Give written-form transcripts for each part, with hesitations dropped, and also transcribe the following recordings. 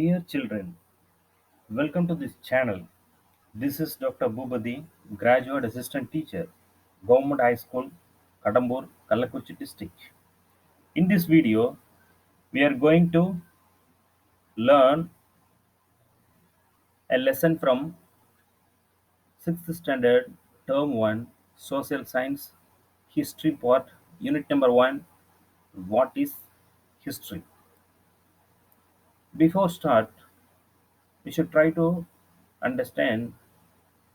Dear children, welcome to this channel. This is Dr. Bhubadi, Graduate Assistant Teacher, Government High School, Kadambur, Kallakurchi District. In this video, we are going to learn a lesson from 6th Standard, Term 1, Social Science, History Part, Unit number 1, What is History? Before start, we should try to understand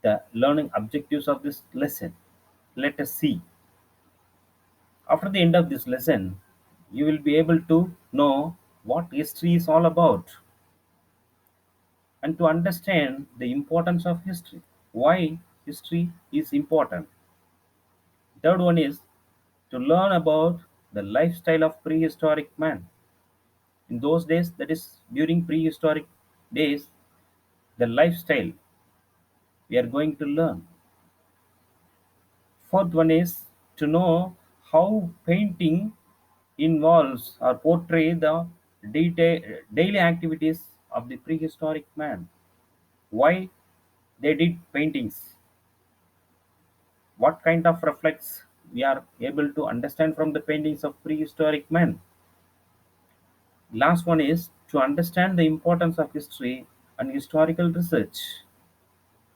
the learning objectives of this lesson. Let us see. After the end of this lesson, you will be able to know what history is all about and to understand the importance of history. Why history is important. Third one is to learn about the lifestyle of prehistoric man. In those days, that is during prehistoric days, the lifestyle we are going to learn. Fourth one is to know how painting involves or portray the daily activities of the prehistoric man. Why they did paintings, what kind of reflex we are able to understand from the paintings of prehistoric man. Last one is to understand the importance of history and historical research.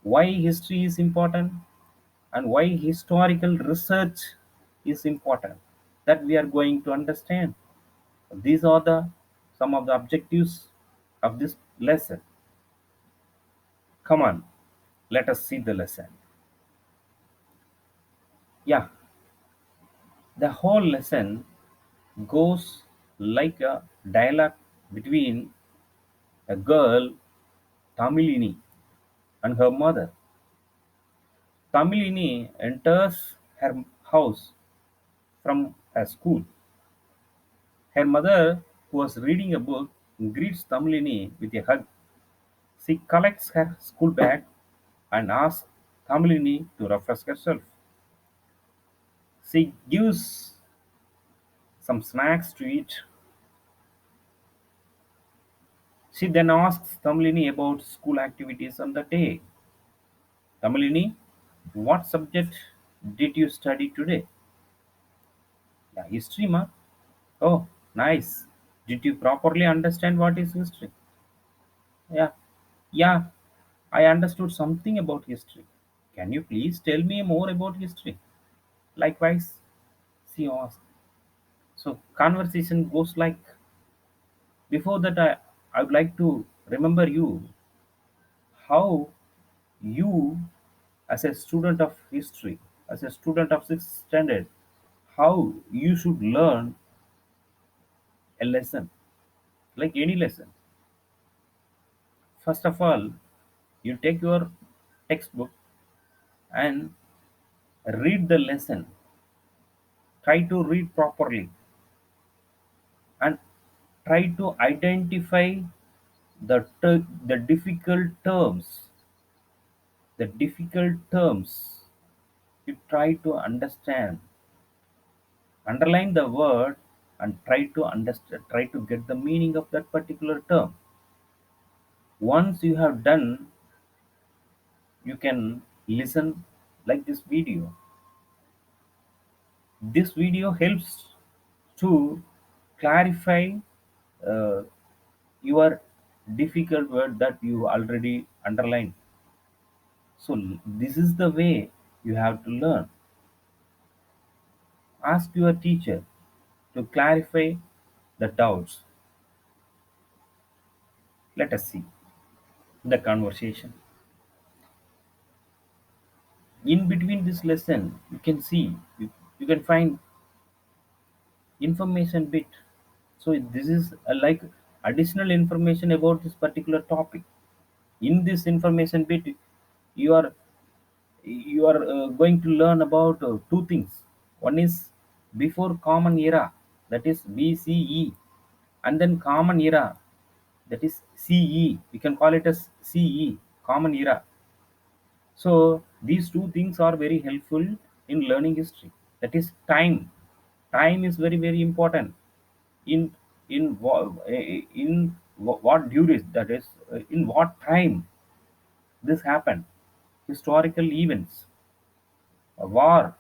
Why history is important and why historical research is important, that we are going to understand. These are the some of the objectives of this lesson. Come on, let us see the lesson. Yeah, the whole lesson goes like a dialogue between a girl, Tamilini, and her mother. Tamilini enters her house from a school. Her mother, who was reading a book, greets Tamilini with a hug. She collects her school bag and asks Tamilini to refresh herself. She gives some snacks to eat. She then asks Tamilini about school activities on the day. Tamilini, what subject did you study today? Yeah, history, ma. Oh, nice. Did you properly understand what is history? Yeah, yeah, I understood something about history. Can you please tell me more about history? Likewise, she asked. So conversation goes like, before that I would like to remember you how you, as a student of history, as a student of 6th standard, how you should learn a lesson, like any lesson. First of all, you take your textbook and read the lesson. Try to read properly and try to identify the difficult terms. The difficult terms you try to understand. Underline the word and try to understand, try to get the meaning of that particular term. Once you have done, you can listen like this video. This video helps to clarify uh, your difficult word that you already underlined. So this is the way you have to learn. Ask your teacher to clarify the doubts. Let us see the conversation. In between this lesson, you can see, you can find information bit. So this is like additional information about this particular topic. In this information bit, you are going to learn about two things. One is before common era, that is BCE, and then common era, that is CE. We can call it as CE, common era. So these two things are very helpful in learning history. That is time. Time is very important in in what duration, that is, in what time this happened, historical events, a war.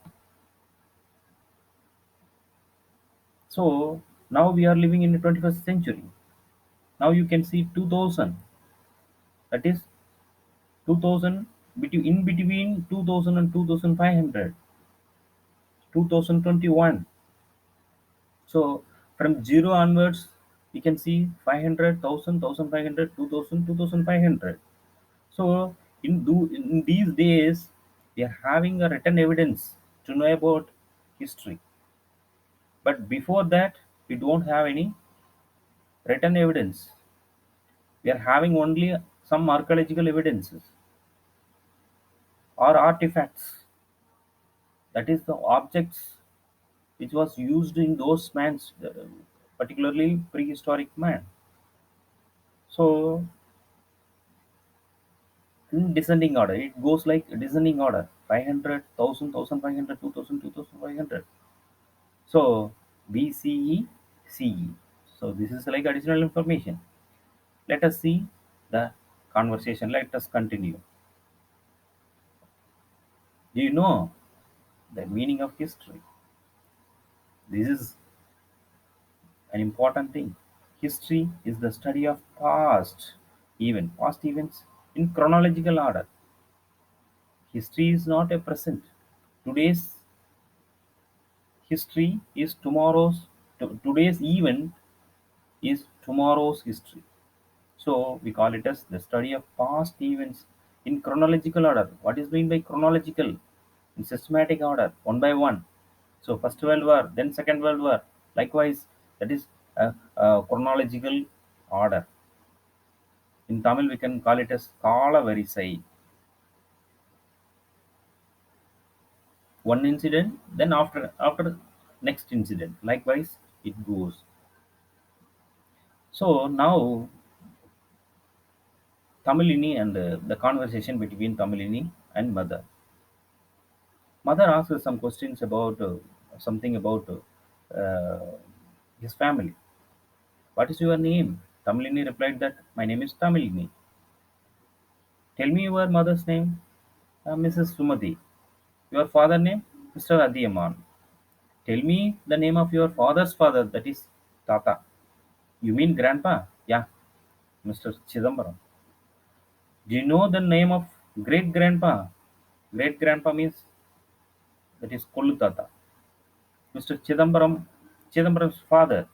So now we are living in the 21st century. Now you can see 2000, that is 2000, in between 2000 and 2500, 2021. So from zero onwards, you can see 500, 1000, 1500, 2000, 2500. So in these days, we are having a written evidence to know about history. But before that, we don't have any written evidence. We are having only some archaeological evidences or artifacts. That is the objects which was used in those man's, particularly prehistoric man. So in descending order, it goes like descending order: 500, 1000, 1500, 2000, 2500. So BCE, CE. So this is like additional information. Let us see the conversation. Let us continue. Do you know the meaning of history? This is an important thing. History is the study of past events in chronological order. History is not a present. Today's history is today's event is tomorrow's history. So we call it as the study of past events in chronological order. What is meant by chronological? In systematic order, one by one. So first World War, then Second World War. Likewise, that is a chronological order. In Tamil, we can call it as Kala Varisai. One incident, then after next incident. Likewise, it goes. So now Tamilini and the conversation between Tamilini and mother. Mother asks some questions about something about his family. What is your name? Tamilini replied that my name is Tamilini. Tell me your mother's name, Mrs. Sumati. Your father name, Mr. Adiyaman. Tell me the name of your father's father, that is Tata. You mean grandpa? Yeah, Mr. Chidambaram. Do you know the name of great grandpa? Great grandpa means that is Kollu Tata. Mr. Chidambaram's father.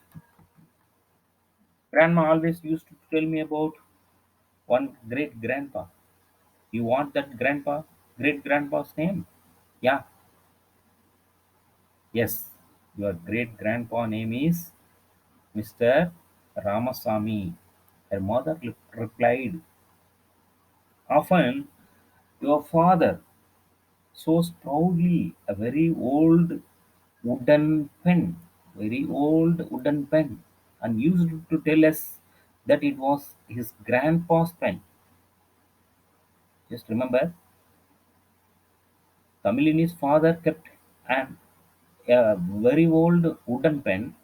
Grandma always used to tell me about one great grandpa. You want that great grandpa's name? Yeah, yes. Your great grandpa name is Mr. Ramasamy. Her mother replied, often your father shows proudly a wooden pen, very old wooden pen, and used to tell us that it was his grandpa's pen. Just remember, Tamilini's father kept an a very old wooden pen.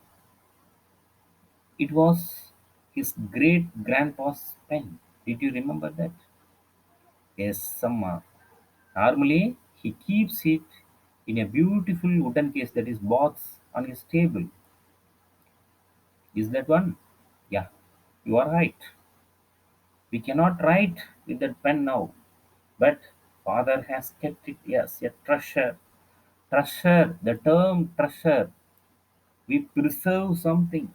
It was his great grandpa's pen. Did you remember that? Yes, Samma. Normally, he keeps it in a beautiful wooden case, that is box, on his table. Is that one? Yeah, you are right. We cannot write with that pen now, but father has kept it as a treasure. Treasure, the term treasure. We preserve something.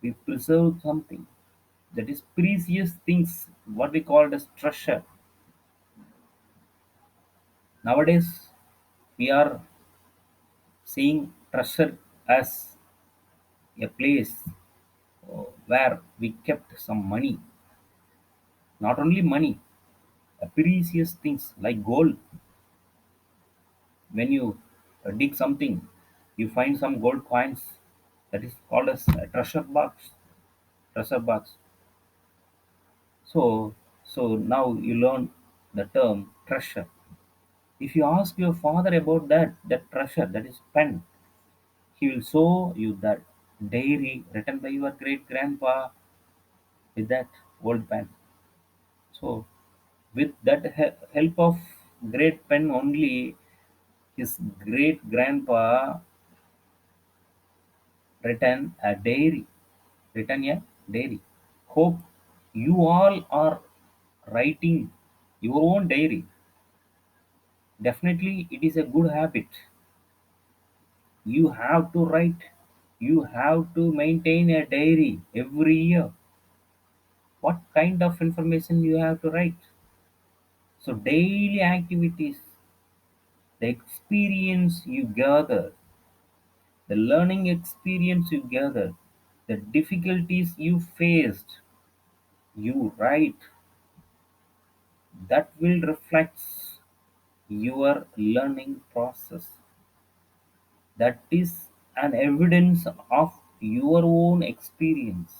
We preserve something. That is precious things, what we call as treasure. Nowadays, we are seeing treasure as a place where we kept some money. Not only money, precious things like gold. When you dig something, you find some gold coins. That is called as a treasure box. Treasure box. So, so now you learn the term treasure. If you ask your father about that treasure, that is pen, he will show you that diary written by your great grandpa. with that old pen. So with that help of great pen only, his great grandpa written a diary. Written a diary. Hope you all are writing your own diary. Definitely, it is a good habit. You have to write. You have to maintain a diary every year. What kind of information you have to write? So daily activities, the experience you gather, the learning experience you gather, the difficulties you faced, you write. That will reflect your learning process. That is an evidence of your own experience.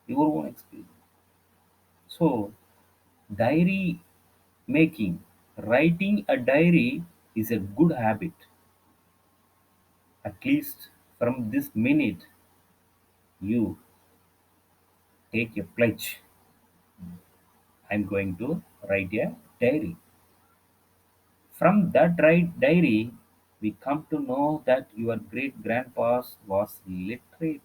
Your own experience. So diary making, writing a diary is a good habit. At least from this minute, you take a pledge. I'm going to write a diary. From that diary, we come to know that your great grandpa was literate.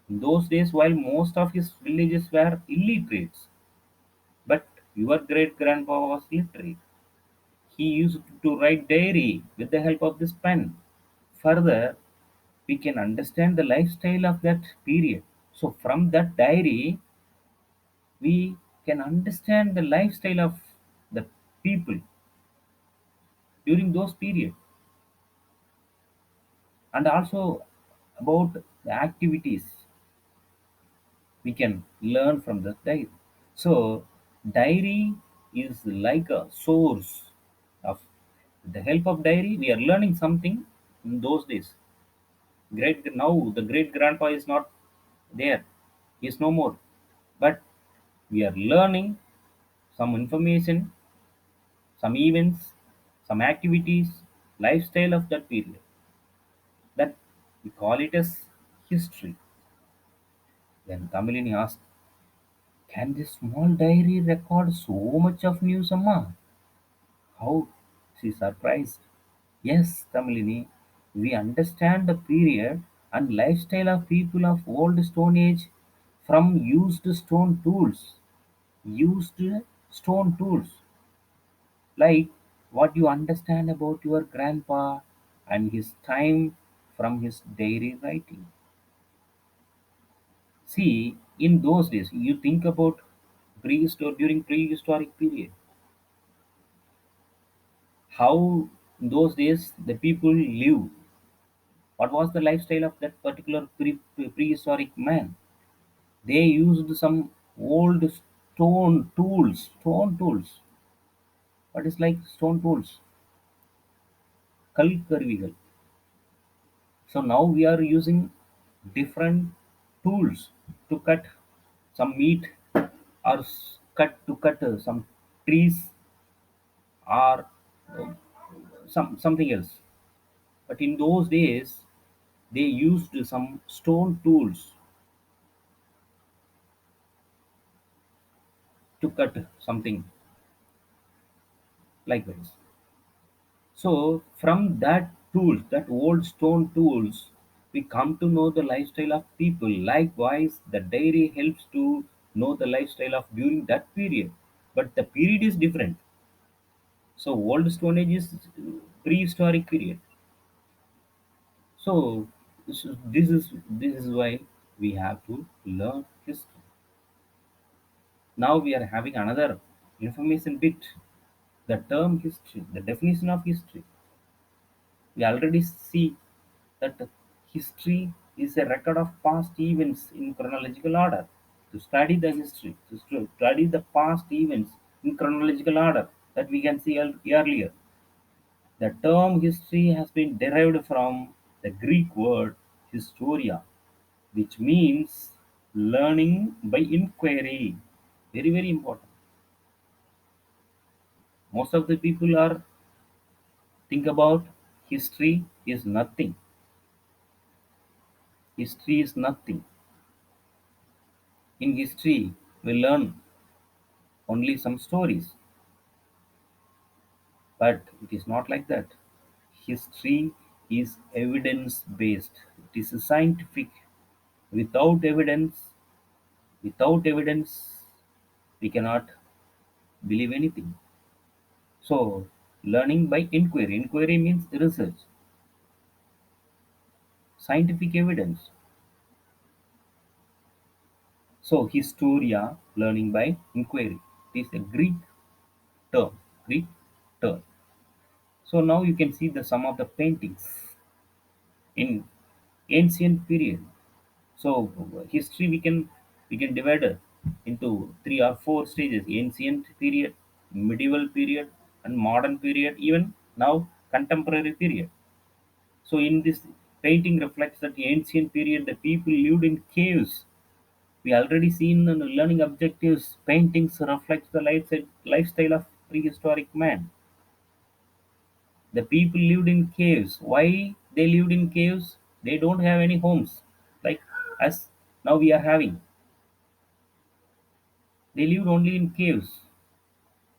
In those days, while most of his villages were illiterates, but your great grandpa was literate. He used to write diary with the help of this pen. Further, we can understand the lifestyle of that period. So from that diary, we can understand the lifestyle of the people during those periods, and also about the activities we can learn from the diary. So diary is like a source of, with the help of diary we are learning something. In those days, great now the great grandpa is not there, he is no more, but we are learning some information, some events, some activities, lifestyle of that period, that we call it as history. Then Kamilini asked, can this small diary record so much of news, Amma? How? She surprised. Yes, Kamilini, we understand the period and lifestyle of people of old Stone Age from used stone tools. Used stone tools. Like what you understand about your grandpa and his time from his diary writing. See, in those days, you think about during prehistoric period, how in those days the people live. What was the lifestyle of that particular prehistoric man? They used some old stone tools. Stone tools. What is like stone tools? கல்கருவிகள். So now we are using different tools to cut some meat, or cut some trees, or uh, something else. But in those days, they used some stone tools to cut something likewise. So from that tools, that old stone tools, we come to know the lifestyle of people. Likewise, the diary helps to know the lifestyle of during that period. But the period is different. So old stone age is prehistoric period. So this is why we have to learn history. Now we are having another information bit. The term history, the definition of history. We already see that history is a record of past events in chronological order. To study the history, to study the past events in chronological order, that we can see earlier. The term history has been derived from the Greek word historia, which means learning by inquiry. Very, very important. Most of the people are think about history is nothing. History is nothing. In history, we learn only some stories, but it is not like that. History is evidence based. It is scientific. Without evidence, without evidence, we cannot believe anything. So, learning by inquiry. Inquiry means research, scientific evidence. So, historia, learning by inquiry. It is a Greek term. Greek term. So now you can see the some of the paintings in ancient period. So history we can divide it into three or four stages: ancient period, medieval period, and modern period. Even now contemporary period. So in this painting reflects that the ancient period the people lived in caves. We already seen in the learning objectives paintings reflects the lifestyle of prehistoric man. The people lived in caves. Why they lived in caves? They don't have any homes like us now we are having. They lived only in caves.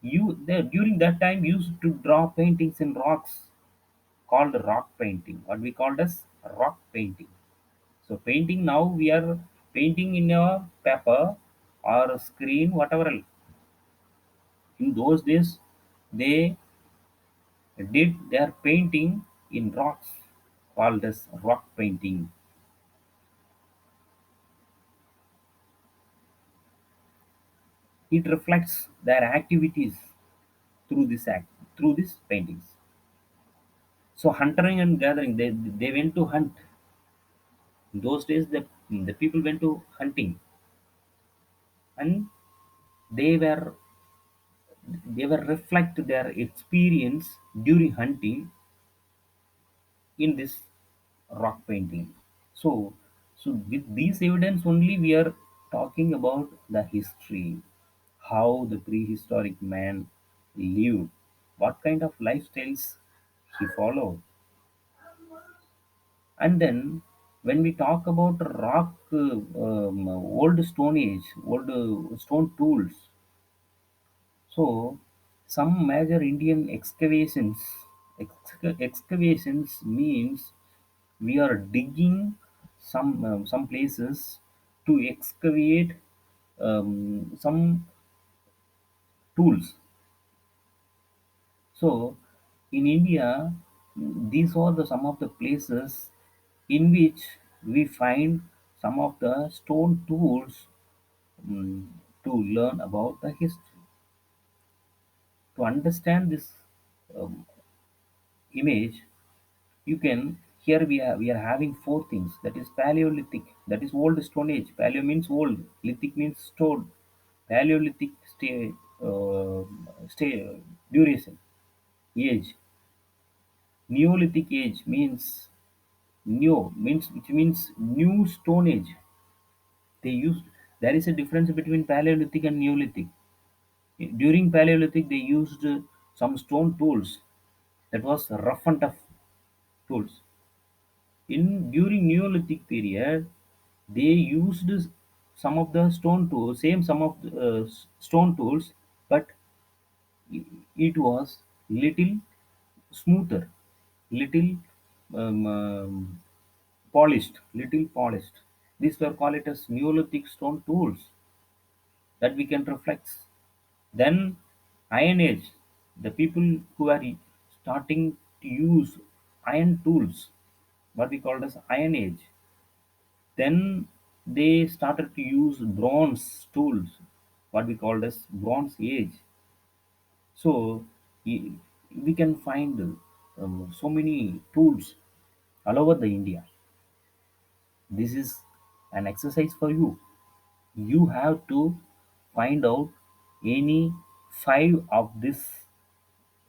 During that time used to draw paintings in rocks called rock painting. What we called as rock painting. So painting now we are painting in a paper or a screen, whatever else. In those days, they did their painting in rocks called as rock painting. It reflects their activities through this act, through these paintings. So hunting and gathering, they went to hunt. In those days, the people went to hunting, and they were they were reflect their experience during hunting in this rock painting. So, so with these evidence only we are talking about the history, how the prehistoric man lived, what kind of lifestyles he followed. And then when we talk about rock, old stone age, old stone tools, so some major Indian excavations means we are digging some places to excavate some tools. So in India, these are the some of the places in which we find some of the stone tools mm, to learn about the history. To understand this um, image, you can here we are having four things. That is Paleolithic, that is old Stone Age. Paleo means old, lithic means stored. Paleolithic stay duration age. Neolithic age means new means which means new Stone Age. They used There is a difference between Paleolithic and Neolithic. During Paleolithic, they used some stone tools that was rough and tough tools. In during Neolithic period, they used some of the stone tools, same some of the stone tools, but it was little smoother, little polished, little polished. These were called it as Neolithic stone tools that we can reflect. Then Iron Age, the people who are starting to use iron tools, what we call as Iron Age. Then they started to use bronze tools, what we call as Bronze Age. So we we can find so many tools all over the India. This is an exercise for you. You have to find out any five of these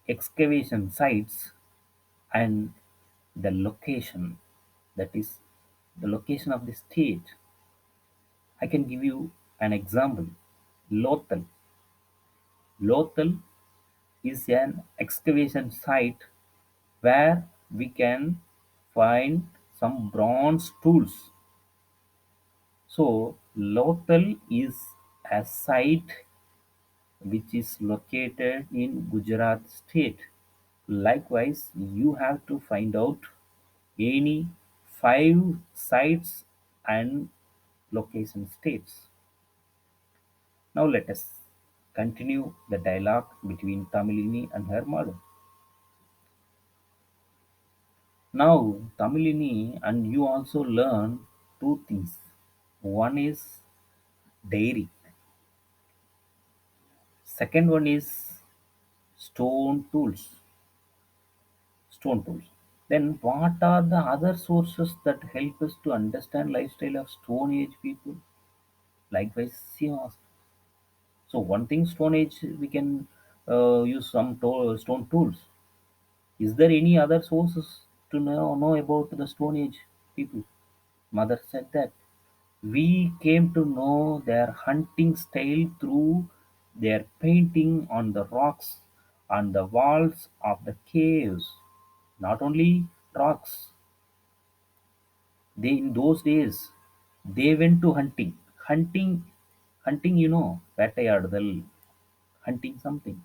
excavation sites and the location, that is the location of the state. I can give you an example. Lothal. Lothal is an excavation site where we can find some bronze tools. So Lothal is a site which is located in Gujarat state. Likewise, you have to find out any five sites and location states. Now let us continue the dialogue between Tamilini and her mother. Now, Tamilini and you also learn two things. One is dairy, second one is stone tools. Stone tools. Then, what are the other sources that help us to understand lifestyle of Stone Age people? Likewise, she asked. So, one thing Stone Age we can use some stone tools. Is there any other sources to know about the Stone Age people? Mother said that we came to know their hunting style through their painting on the rocks on the walls of the caves. Not only rocks, they in those days they went to hunting. Hunting, hunting, వేటయాడుదల్, hunting something.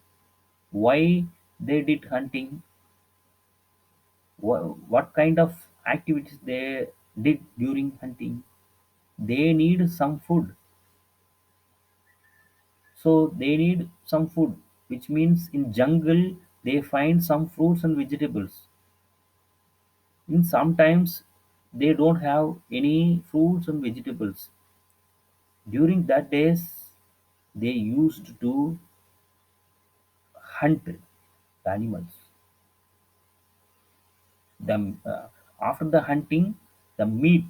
Why they did hunting? What kind of activities they did during hunting? They need some food. So they need some food, which means in jungle they find some fruits and vegetables. In sometimes they don't have any fruits and vegetables. During that days, they used to hunt the animals. After the hunting, the meat,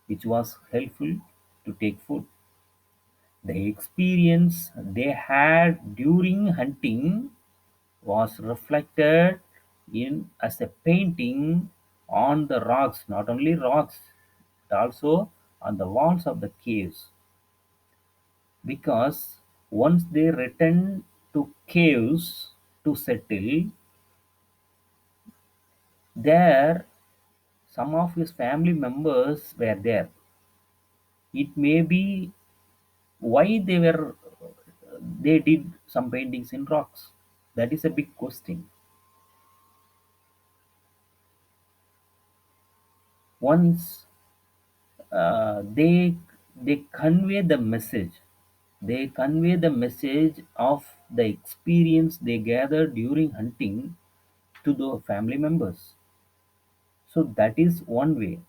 which was helpful to take food. The experience they had during hunting was reflected in as a painting on the rocks, not only rocks, but also on the walls of the caves. Because once they returned to caves to settle, there some of his family members were there. It may be why they did some paintings in rocks. That is a big question. Once they convey the message, they convey the message of the experience they gathered during hunting to the family members. So that is one way.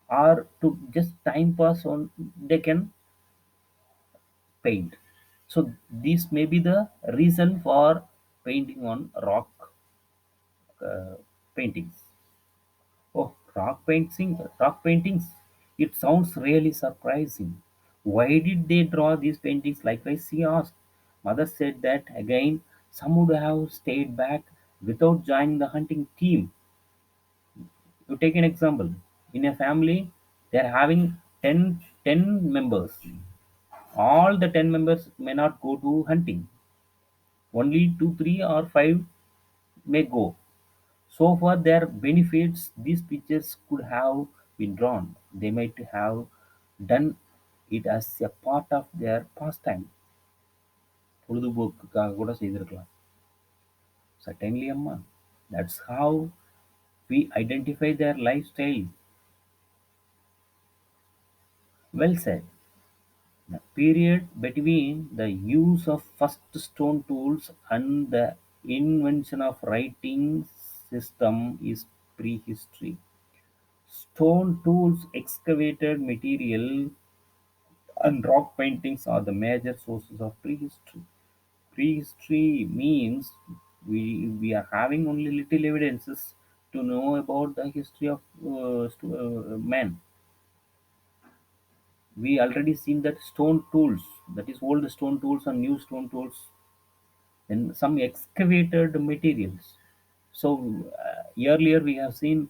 Or to just time pass on, they can paint. So this may be the reason for painting on uh, paintings. Oh, rock paintings. It sounds really surprising. Why did they draw these paintings? Likewise, she asked. Mother said that again, some would have stayed back without joining the hunting team. You take an example. In a family, they are having 10 members. All the 10 members may not go to hunting. Only 2, 3, or 5 may go. So for their benefits, these pictures could have been drawn. They might have done it as a part of their pastime. பொழுதுபோக்குக்காக கூட செய்திருக்கலாம். Certainly, Amma. That's how we identify their lifestyle. Well said. The period between the use of first stone tools and the invention of writing system is prehistory. Stone tools, excavated material, and rock paintings are the major sources of prehistory. Prehistory means we are having only little evidences to know about the history of man. We already seen that stone tools, that is old stone tools and new stone tools, and some excavated materials. So earlier we have seen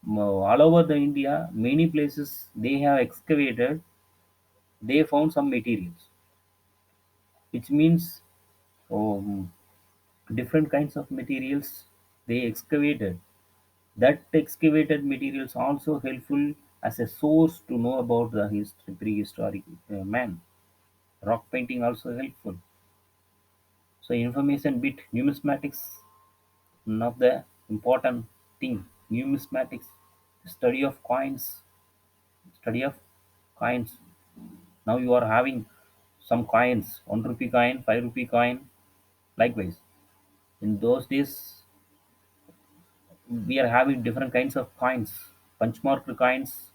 all over the India, many places they have excavated, they found some materials, which means um, different kinds of materials they excavated. That excavated materials also helpful as a source to know about the history, prehistoric man. Rock painting also helpful. So information bit numismatics, one of the important thing. Numismatics, study of coins, study of coins. Now you are having some coins, 1 rupee coin, 5 rupee coin. Likewise, in those days we are having different kinds of coins, punch marked coins,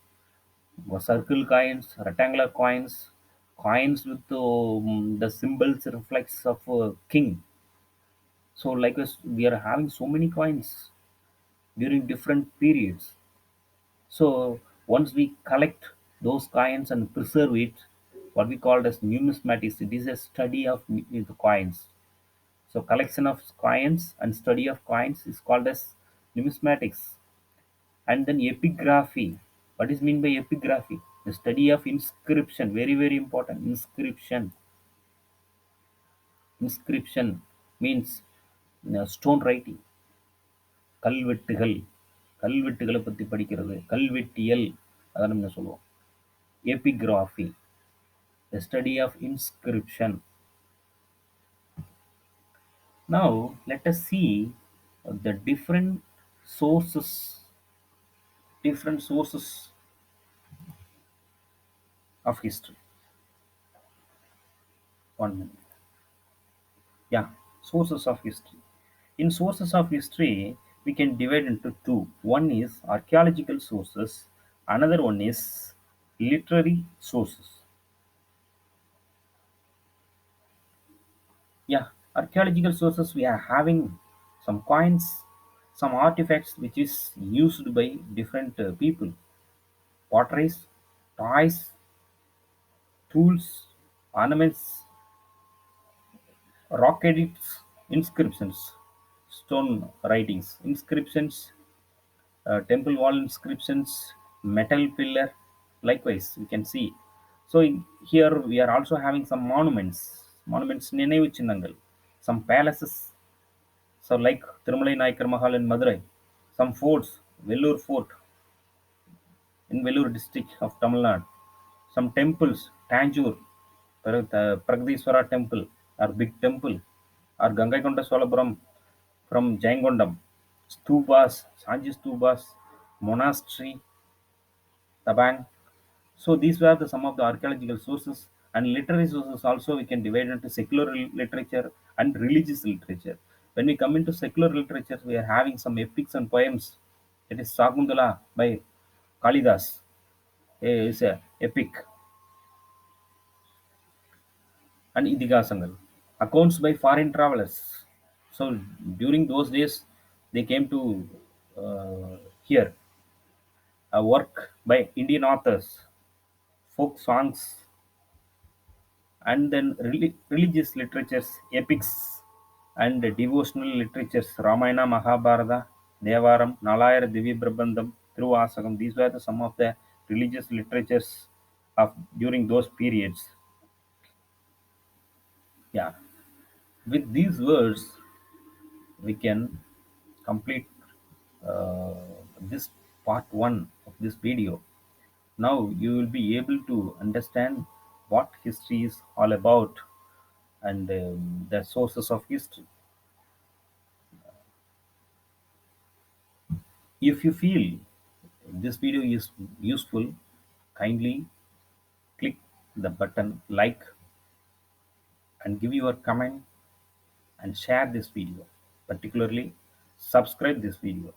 circle coins, rectangular coins, coins with the symbols reflects of king. So likewise, we are having so many coins during different periods. So once we collect those coins and preserve it, what we call as numismatics, it is a study of the coins. So collection of coins and study of coins is called as numismatics. And then epigraphy. What is mean by epigraphy? The study of inscription. Very very important. Inscription. Inscription means stone writing. கல்வெட்டுகள் கல்வெட்டுகளை பற்றி படிக்கிறது கல்வெட்டியல் அதான் நம்ம சொல்லுவோம் epigraphy, the study of inscription. Now let us see the different sources of history. One minute. Yeah, sources of history. In sources of history, we can divide into two. One is archaeological sources, another one is literary sources. Yeah, archaeological sources, we are having some coins, some artifacts which is used by different people, potteries, toys, tools, ornaments, rock edicts, inscriptions, stone writings, inscriptions, temple wall inscriptions, metal pillar. Likewise, we can see. So here we are also having some monuments, நினைவு சின்னங்கள், some palaces. So like Thirumalai Naikar Mahal in Madurai, some forts, Vellore Fort in Vellore district of Tamil Nadu, some temples, Tanjore, Pragadiswara temple, or big temple, or Gangaikonda Solapuram from Jayangondam, stupas, Sanji stupas, monastery, Tabang. So these were some of the archaeological sources, and literary sources also we can divide into secular literature and religious literature. When we come into secular literature, we are having some epics and poems. It is Sagundala by Kalidas. Is a epic, and Idigasangal. Accounts by foreign travelers. So during those days, they came to here. A work by Indian authors, folk songs, and then religious literatures, epics, and devotional literatures, Ramayana, Mahabharata, Devaram, Nalayar, Divi Prabandham, Thiruvasakam. These were some of the religious literatures of during those periods. Yeah, with these words, we can complete uh, this part one of this video. Now you will be able to understand what history is all about and the sources of history. If you feel this video is useful, kindly click the button like and give your comment and share this video. Particularly, subscribe this video.